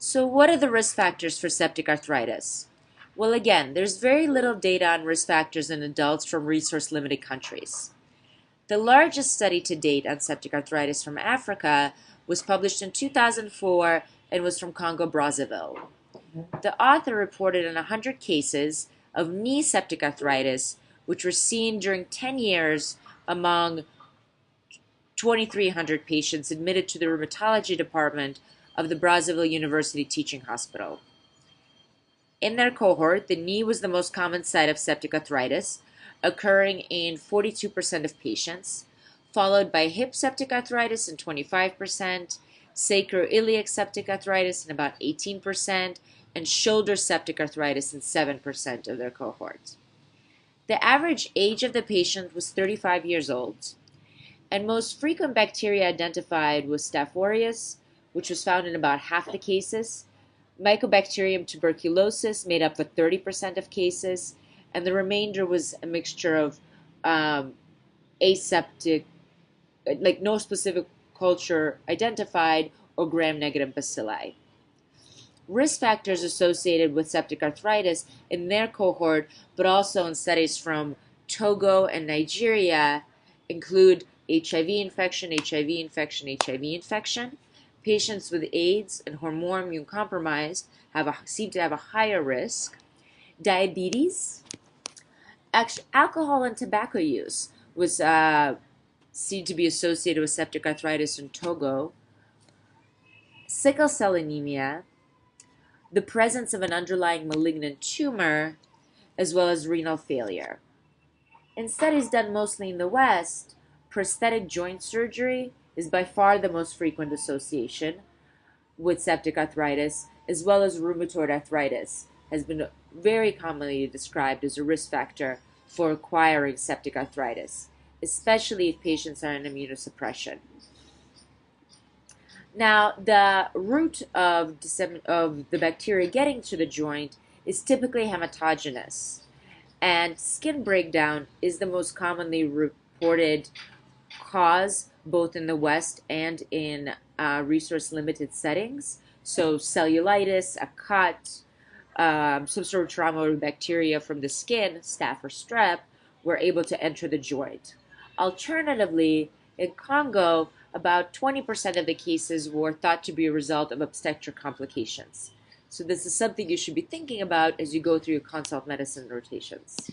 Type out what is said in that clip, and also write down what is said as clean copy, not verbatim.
So what are the risk factors for septic arthritis? Well, again, there's very little data on risk factors in adults from resource-limited countries. The largest study to date on septic arthritis from Africa was published in 2004 and was from Congo-Brazzaville. The author reported on 100 cases of knee septic arthritis, which were seen during 10 years among 2,300 patients admitted to the rheumatology department of the Brazzaville University Teaching Hospital. In their cohort, the knee was the most common site of septic arthritis, occurring in 42% of patients, followed by hip septic arthritis in 25%, sacroiliac septic arthritis in about 18%, and shoulder septic arthritis in 7% of their cohort. The average age of the patient was 35 years old, and most frequent bacteria identified was Staph aureus, which was found in about half the cases. Mycobacterium tuberculosis made up for 30% of cases, and the remainder was a mixture of aseptic, like no specific culture identified, or gram-negative bacilli. Risk factors associated with septic arthritis in their cohort, but also in studies from Togo and Nigeria, include HIV infection, HIV infection, HIV infection. Patients with AIDS and hormone immune compromised seem to have a higher risk. Diabetes. Alcohol and tobacco use was seen to be associated with septic arthritis in Togo. Sickle cell anemia, the presence of an underlying malignant tumor, as well as renal failure. In studies done mostly in the West, prosthetic joint surgery is by far the most frequent association with septic arthritis, as well as rheumatoid arthritis has been very commonly described as a risk factor for acquiring septic arthritis, especially if patients are on immunosuppression. Now, the route of the bacteria getting to the joint is typically hematogenous, and skin breakdown is the most commonly reported cause both in the West and in resource-limited settings. So cellulitis, a cut, some sort of trauma or bacteria from the skin, staph or strep, were able to enter the joint. Alternatively, in Congo, about 20% of the cases were thought to be a result of obstetric complications. So this is something you should be thinking about as you go through your consult medicine rotations.